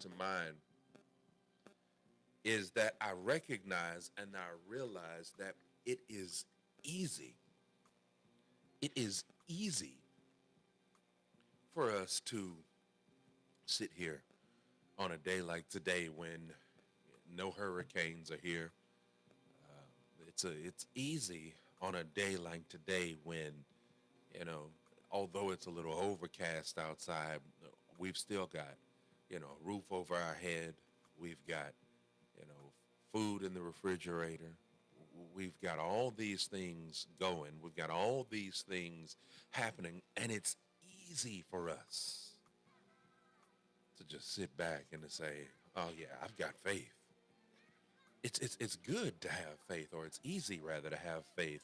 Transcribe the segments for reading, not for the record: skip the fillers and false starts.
to mind is that I recognize and I realize that it is easy. It is easy for us to sit here on a day like today when no hurricanes are here. It's easy on a day like today when you know, although it's a little overcast outside, we've still got a roof over our head. We've got food in the refrigerator. We've got all these things going. We've got all these things happening, and it's easy for us to just sit back and to say, "Oh yeah, I've got faith." It's good to have faith, or it's easy rather to have faith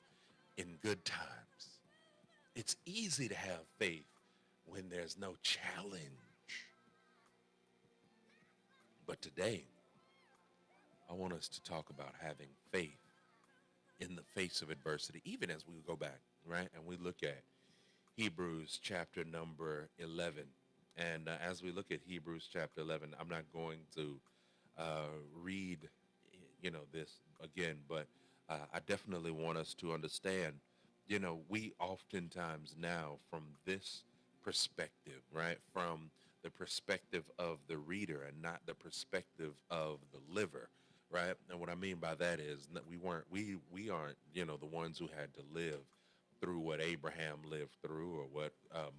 in good times. It's easy to have faith when there's no challenge. But today, I want us to talk about having faith in the face of adversity, even as we go back, right? And we look at Hebrews chapter number 11. And as we look at Hebrews chapter 11, I'm not going to read, this again, but I definitely want us to understand, we oftentimes now from this perspective, right, from the perspective of the reader and not the perspective of the liver, right? And what I mean by that is that we aren't, the ones who had to live through what Abraham lived through or what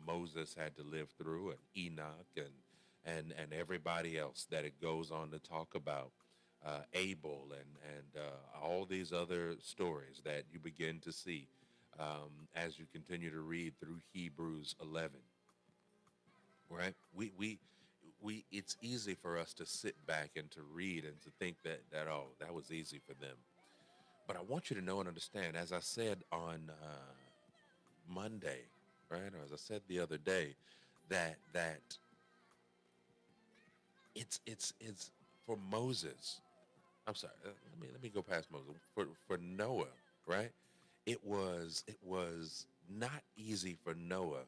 Moses had to live through and Enoch and everybody else that it goes on to talk about. Abel and all these other stories that you begin to see as you continue to read through Hebrews 11, right? It's easy for us to sit back and to read and to think that oh, that was easy for them. But I want you to know and understand, as I said on Monday, right, or as I said the other day, that it's for Moses. I'm sorry. Let me go past Moses. For Noah, right? It was not easy for Noah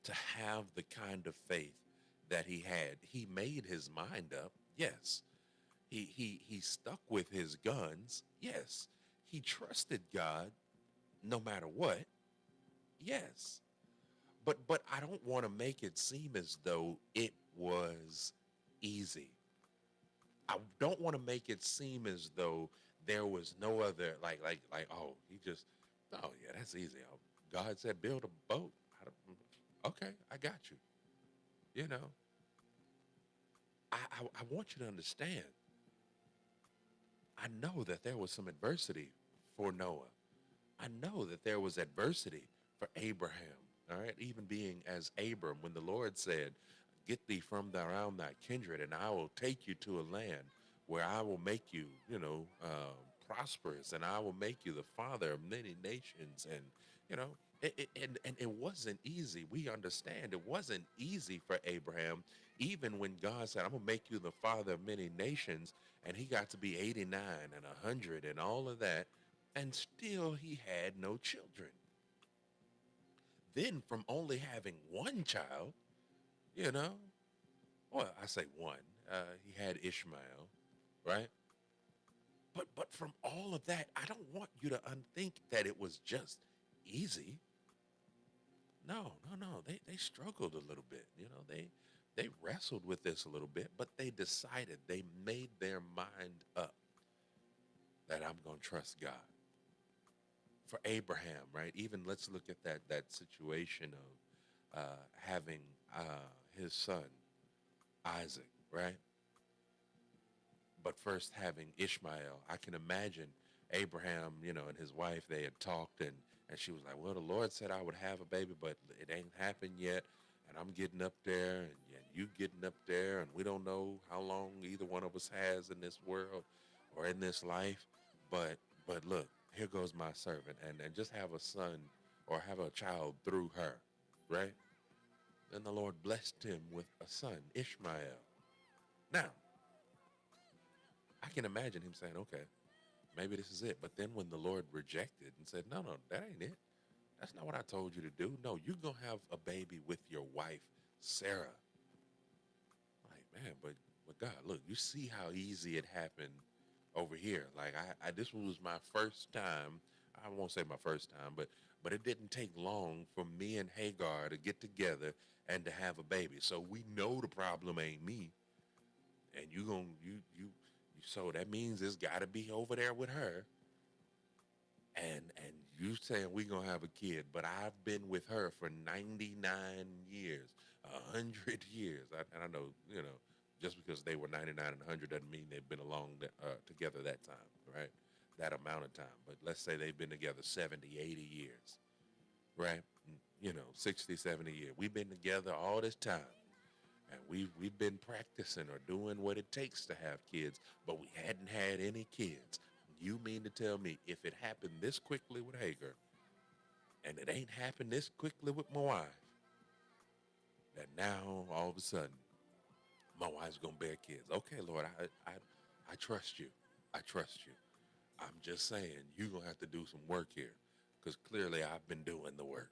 to have the kind of faith that he had. He made his mind up. Yes. He stuck with his guns. Yes. He trusted God no matter what. Yes. But I don't want to make it seem as though it was easy. I don't want to make it seem as though there was no other like oh he just oh yeah, that's easy. Oh, God said build a boat. Okay, I got you. You know, I want you to understand. I know that there was some adversity for Noah. I know that there was adversity for Abraham. All right, even being as Abram, when the Lord said, "Get thee from around thy kindred, and I will take you to a land where I will make you, prosperous, and I will make you the father of many nations." And you know, and it wasn't easy. We understand it wasn't easy for Abraham, even when God said, "I'm gonna make you the father of many nations," and he got to be 89 and 100 and all of that, and still he had no children. Then from only having one child, you know, well, I say one, he had Ishmael, right? But from all of that, I don't want you to unthink that it was just easy. No, no, no. They struggled a little bit. They wrestled with this a little bit, but they decided, they made their mind up that I'm gonna trust God. For Abraham, right? Even let's look at that situation of having his son Isaac, right? But first having Ishmael. I can imagine Abraham, and his wife, they had talked, and she was like, "Well, the Lord said I would have a baby, but it ain't happened yet. And I'm getting up there, and you getting up there, and we don't know how long either one of us has in this world or in this life. But look, here goes my servant, and just have a son or have a child through her, right?" Then the Lord blessed him with a son, Ishmael. Now, I can imagine him saying, "Okay, maybe this is it." But then when the Lord rejected and said, "No, no, that ain't it. That's not what I told you to do. No, you're going to have a baby with your wife, Sarah." Like, man, but God, look, you see how easy it happened over here. Like this was my first time. I won't say my first time, but it didn't take long for me and Hagar to get together and to have a baby. So we know the problem ain't me, and so that means it's got to be over there with her. And you saying we gonna have a kid, but I've been with her for 99 years, 100 years. And I know, just because they were 99 and 100 doesn't mean they've been together that time, right? That amount of time. But let's say they've been together 70, 80 years, right? 60, 70 years. We've been together all this time. And we've been practicing or doing what it takes to have kids, but we hadn't had any kids. You mean to tell me if it happened this quickly with Hagar, and it ain't happened this quickly with my wife, that now all of a sudden my wife's gonna bear kids? Okay, Lord, I trust you. I trust you. I'm just saying you're gonna have to do some work here, because clearly I've been doing the work.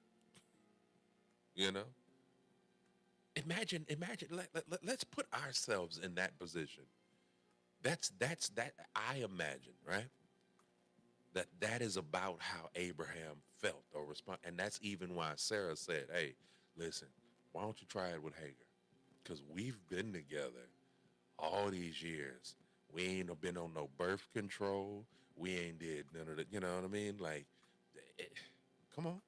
You know? Imagine. Let's put ourselves in that position. That I imagine, right? That is about how Abraham felt or respond, and that's even why Sarah said, "Hey, listen, why don't you try it with Hagar? Because we've been together all these years. We ain't been on no birth control. We ain't did none of the, you know what I mean? Like, eh, come on."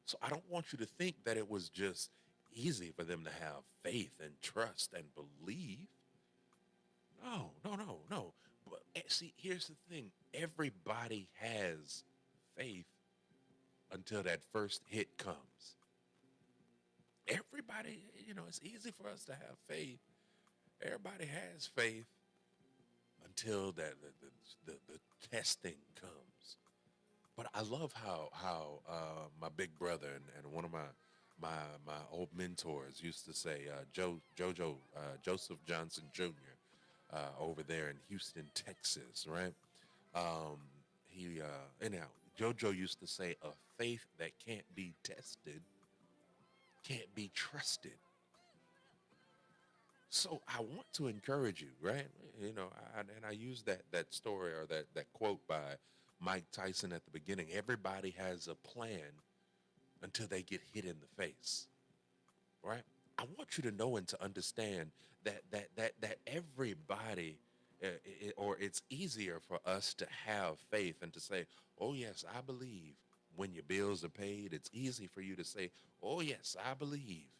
So I don't want you to think that it was just easy for them to have faith and trust and believe. No, no, no, no. But see, here's the thing. Everybody has faith until that first hit comes. Everybody, it's easy for us to have faith. Everybody has faith until the testing comes. But I love how my big brother and one of my old mentors used to say, Joseph Johnson Jr. Over there in Houston, Texas, right? Um, anyhow, JoJo used to say, a faith that can't be tested can't be trusted. So I want to encourage you, right? And I use that story or that quote by Mike Tyson at the beginning. Everybody has a plan until they get hit in the face, right? I want you to know and to understand that everybody, or it's easier for us to have faith and to say, "Oh yes, I believe." When your bills are paid, it's easy for you to say, "Oh yes, I believe."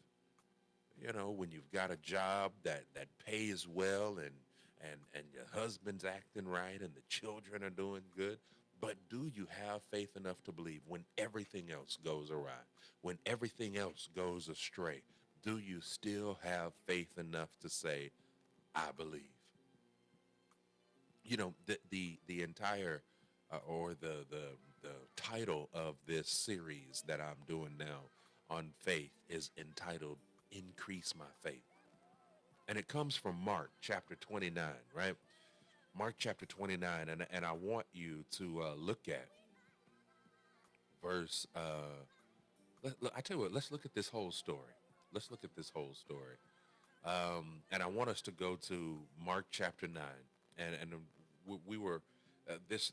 When you've got a job that pays well, and your husband's acting right and the children are doing good. But do you have faith enough to believe when everything else goes awry, when everything else goes astray? Do you still have faith enough to say, "I believe"? The entire or the title of this series that I'm doing now on faith is entitled "Increase My Faith." And it comes from Mark chapter 29, right? Mark chapter 29. And I want you to look at verse, I tell you what, let's look at this whole story. Let's look at this whole story. And I want us to go to Mark chapter 9. And we were, this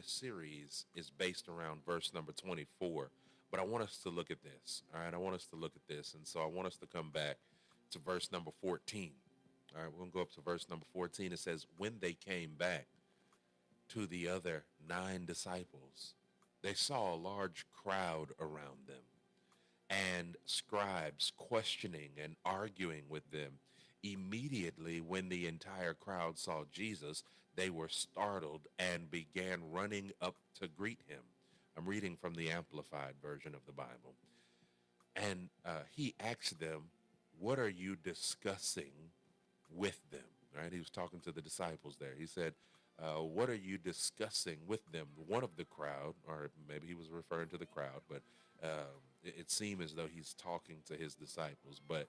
series is based around verse number 24. But I want us to look at this. All right, I want us to look at this. And so I want us to come back to verse number 14. All right, we're going to go up to verse number 14. It says, when they came back to the other 9 disciples, they saw a large crowd around them and scribes questioning and arguing with them. Immediately, when the entire crowd saw Jesus, they were startled and began running up to greet him. I'm reading from the Amplified version of the Bible. And he asked them, "What are you discussing with them?" Right? He was talking to the disciples there. He said, "What are you discussing with them?" One of the crowd, or maybe he was referring to the crowd, but it seemed as though he's talking to his disciples. But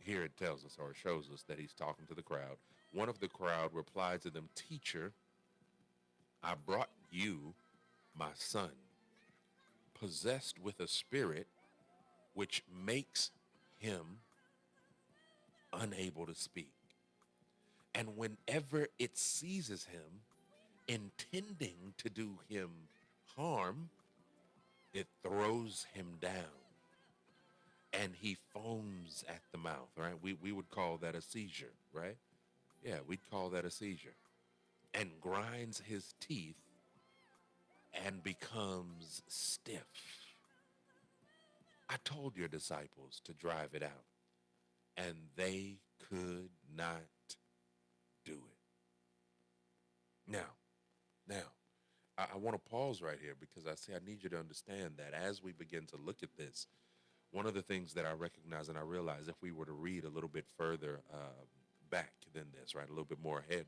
here it tells us, or shows us, that he's talking to the crowd. One of the crowd replied to them, "Teacher, I brought you my son, possessed with a spirit which makes him unable to speak." And whenever it seizes him, intending to do him harm, it throws him down and he foams at the mouth, right? We would call that a seizure, right? Yeah, we'd call that a seizure. And grinds his teeth and becomes stiff. I told your disciples to drive it out, and they could not do it. Now, now, I want to pause right here because I say I need you to understand that as we begin to look at this, one of the things that I recognize and I realize if we were to read a little bit further back than this, right, a little bit more ahead,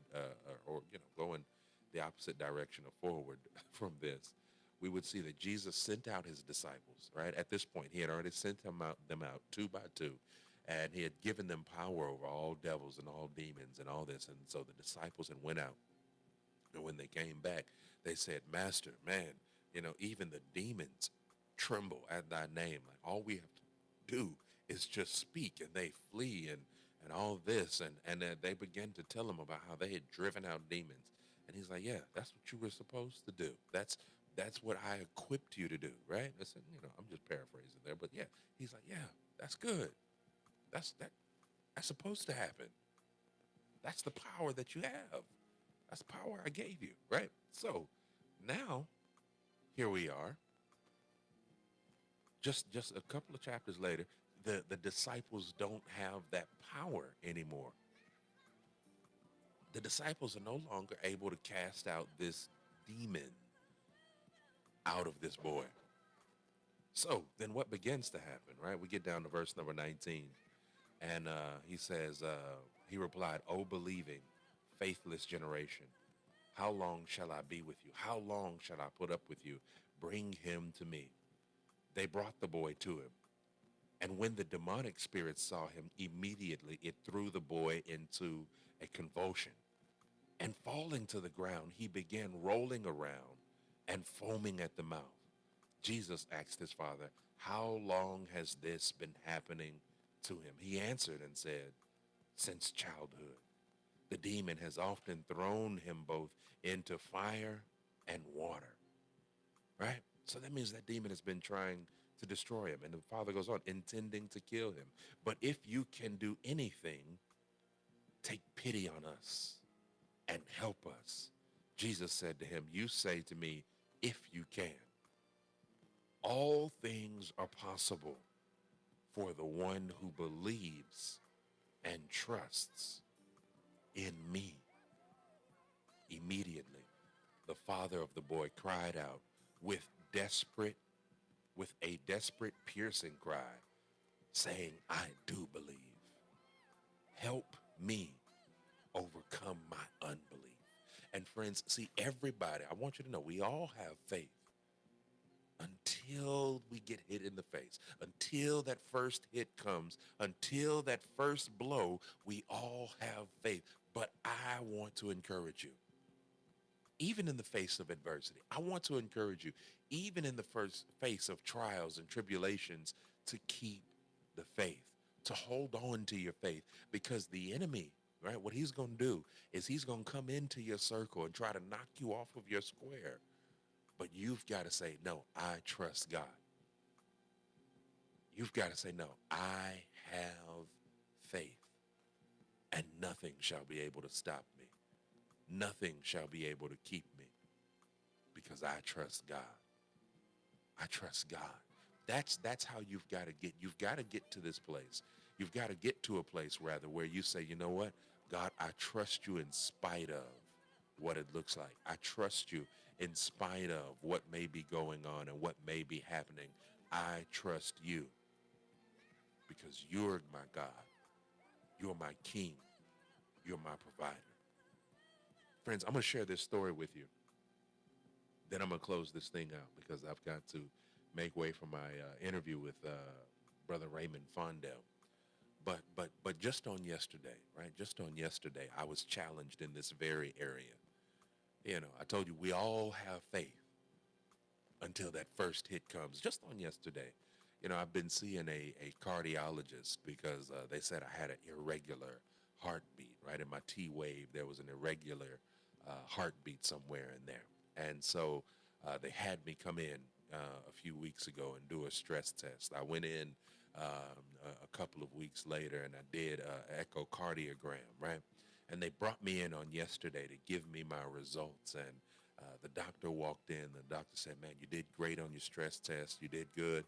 or going the opposite direction or forward from this, we would see that Jesus sent out his disciples. Right at this point, he had already sent them out two by two, and he had given them power over all devils and all demons and all this. And so the disciples had went out, and when they came back, they said, "Master, man, even the demons tremble at thy name. Like all we have to do is just speak and they flee and all this." And they began to tell him about how they had driven out demons. And he's like, "Yeah, that's what you were supposed to do. That's what I equipped you to do, right?" I said, I'm just paraphrasing there, but yeah, he's like, "Yeah, that's good. That's supposed to happen. That's the power that you have. That's the power I gave you, right?" So now here we are, just a couple of chapters later. The disciples don't have that power anymore. The disciples are no longer able to cast out this demon out of this boy. So then what begins to happen, right? We get down to verse number 19. And he says, he replied, "O believing, faithless generation, how long shall I be with you? How long shall I put up with you? Bring him to me." They brought the boy to him. And when the demonic spirit saw him, immediately it threw the boy into a convulsion. And falling to the ground, he began rolling around and foaming at the mouth. Jesus asked his father, "How long has this been happening to him?" He answered and said, "Since childhood. The demon has often thrown him both into fire and water." Right? So that means that demon has been trying to destroy him. And the father goes on, intending to kill him. "But if you can do anything, take pity on us and help us." Jesus said to him, "You say to me, if you can. All things are possible for the one who believes and trusts in me." Immediately, the father of the boy cried out with a desperate, piercing cry, saying, "I do believe. Help me overcome my unbelief." And friends, see, everybody, I want you to know, we all have faith until we get hit in the face, until that first hit comes, until that first blow, we all have faith. But I want to encourage you, even in the face of adversity, I want to encourage you, even in the first face of trials and tribulations, to keep the faith, to hold on to your faith, because the enemy, right, what he's going to do is he's going to come into your circle and try to knock you off of your square. But you've got to say, "No, I trust God." You've got to say, "No, I have faith, and nothing shall be able to stop me. Nothing shall be able to keep me, because I trust God. I trust God." That's how you've got to get. You've got to get to this place. You've got to get to a place, rather, where you say, "You know what? God, I trust you in spite of what it looks like. I trust you in spite of what may be going on and what may be happening. I trust you because you're my God. You're my King. You're my provider." Friends, I'm going to share this story with you. Then I'm going to close this thing out because I've got to make way for my interview with Brother Raymond Fondell. But just on yesterday, right? Just on yesterday, I was challenged in this very area. I told you we all have faith until that first hit comes. Just on yesterday, I've been seeing a cardiologist because they said I had an irregular heartbeat, right? in my T wave, there was an irregular heartbeat somewhere in there. And so they had me come in a few weeks ago and do a stress test. I went in a couple of weeks later and I did an echocardiogram, right? And they brought me in on yesterday to give me my results. And the doctor walked in. The doctor said, "Man, you did great on your stress test. You did good.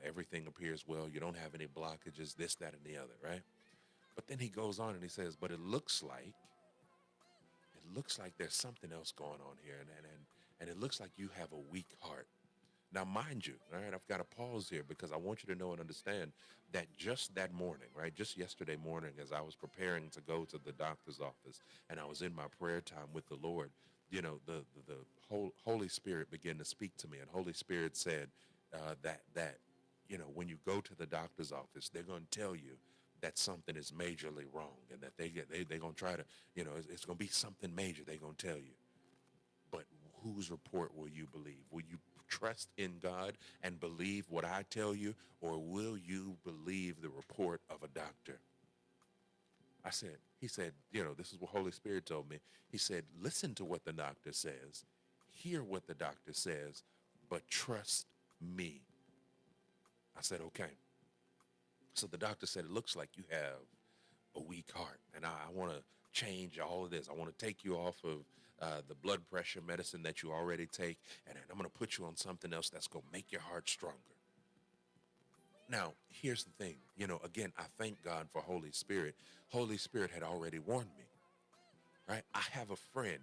Everything appears well. You don't have any blockages, this, that, and the other, right?" But then he goes on and he says, "But it looks like there's something else going on here, and it looks like you have a weak heart." Now, mind you, all right, I've got to pause here because I want you to know and understand that just that morning, right, just yesterday morning, as I was preparing to go to the doctor's office and I was in my prayer time with the Lord, the Holy Spirit began to speak to me, and Holy Spirit said that when you go to the doctor's office, they're going to tell you that something is majorly wrong, and that they're going to try to, it's going to be something major. They're going to tell you. But whose report will you believe? Will you trust in God and believe what I tell you, or will you believe the report of a doctor? He said, this is what Holy Spirit told me. He said, listen to what the doctor says, hear what the doctor says, but trust me. I said, okay. So the doctor said, it looks like you have a weak heart, and I want to change all of this. I want to take you off of the blood pressure medicine that you already take, and I'm going to put you on something else that's going to make your heart stronger. Now, here's the thing. Again, I thank God for Holy Spirit. Holy Spirit had already warned me, right? I have a friend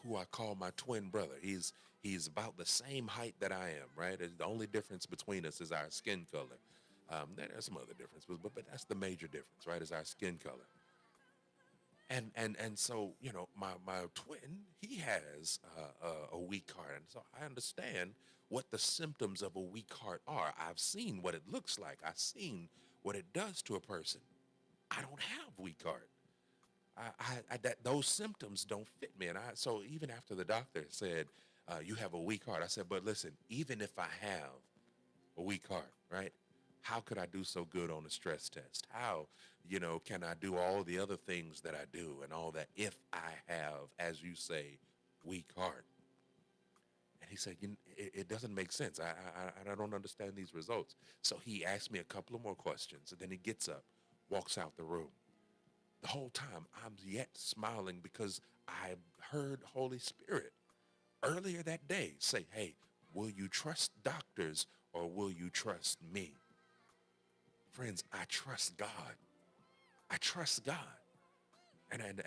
who I call my twin brother. He's about the same height that I am, right? The only difference between us is our skin color. There's some other differences, but that's the major difference, right? Is our skin color. And so my twin, he has a weak heart, and so I understand what the symptoms of a weak heart are. I've seen what it looks like. I've seen what it does to a person. I don't have weak heart. That those symptoms don't fit me, and so even after the doctor said you have a weak heart, I said, but listen, even if I have a weak heart, right? How could I do so good on a stress test? How, can I do all the other things that I do and all that if I have, as you say, weak heart? And he said, it doesn't make sense. I don't understand these results. So he asked me a couple of more questions, and then he gets up, walks out the room. The whole time I'm yet smiling because I heard Holy Spirit earlier that day say, hey, will you trust doctors or will you trust me? Friends, I trust God. I trust God. And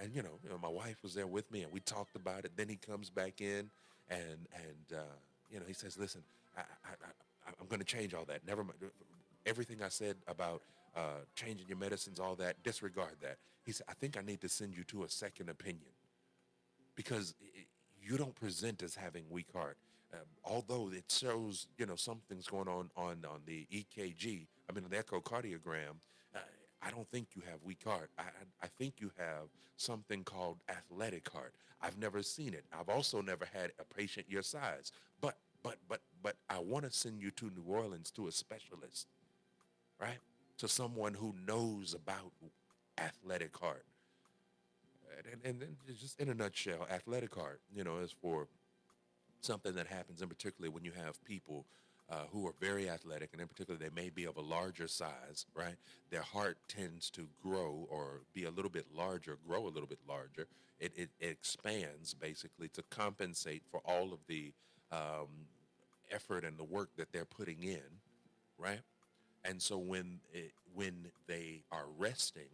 my wife was there with me, and we talked about it. Then he comes back in, and he says, listen, I'm going to change all that. Never mind. Everything I said about changing your medicines, all that, disregard that. He said, I think I need to send you to a second opinion because you don't present as having weak heart. Although it shows, something's going on the EKG, the echocardiogram, I don't think you have weak heart. I think you have something called athletic heart. I've never seen it. I've also never had a patient your size. But I want to send you to New Orleans to a specialist, right? To someone who knows about athletic heart. And then just in a nutshell, athletic heart, is for something that happens, in particular when you have people who are very athletic, and in particular they may be of a larger size, right? Their heart tends to grow or be a little bit larger, grow a little bit larger. It expands basically to compensate for all of the effort and the work that they're putting in, right? And so when they are resting,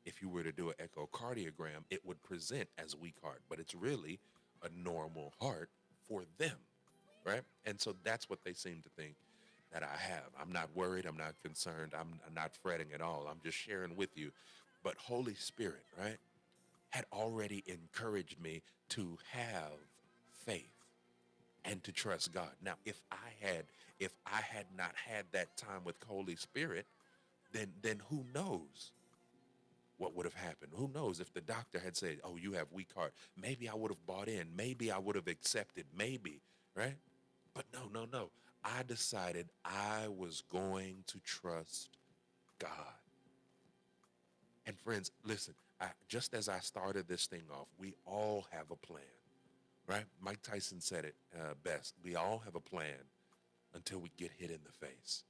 if you were to do an echocardiogram, it would present as weak heart, but it's really a normal heart for them, right? And so that's what they seem to think that I have. I'm not worried. I'm not concerned. I'm not fretting at all. I'm just sharing with you. But Holy Spirit, right, had already encouraged me to have faith and to trust God. Now, if I had not had that time with Holy Spirit, then who knows what would have happened? Who knows if the doctor had said, oh, you have weak heart? Maybe I would have bought in. Maybe I would have accepted. Maybe, right? But no. I decided I was going to trust God. And friends, listen, just as I started this thing off, we all have a plan, right? Mike Tyson said it best. We all have a plan until we get hit in the face.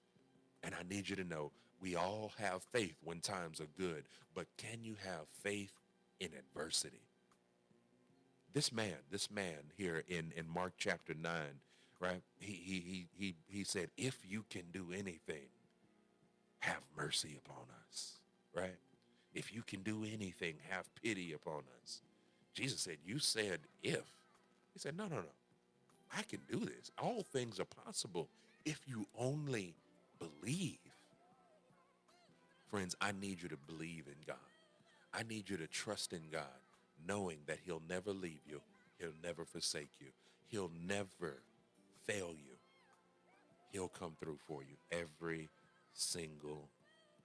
And I need you to know we all have faith when times are good, but can you have faith in adversity? This man here in Mark chapter 9, right? He said, if you can do anything, have mercy upon us, right? If you can do anything, have pity upon us. Jesus said, you said if. He said, no, no, no. I can do this. All things are possible if you only believe. Friends, I need you to believe in God. I need you to trust in God, knowing that he'll never leave you. He'll never forsake you. He'll never fail you. He'll come through for you every single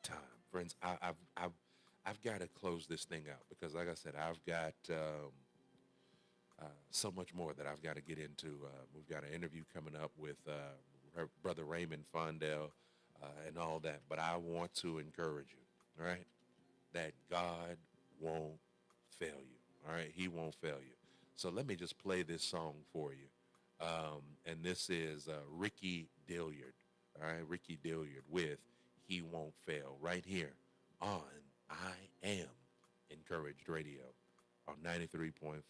time. Friends, I've got to close this thing out because, like I said, I've got so much more that I've got to get into. We've got an interview coming up with Brother Raymond Fondell and all that. But I want to encourage you, all right, that God won't fail you. All right, he won't fail you. So let me just play this song for you. And this is Ricky Dilliard. All right, Ricky Dilliard with He Won't Fail right here on I Am Encouraged Radio on 93.5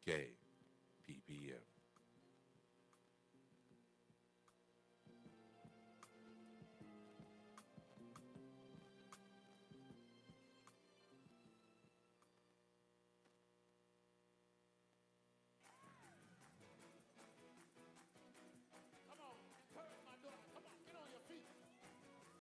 KPPM.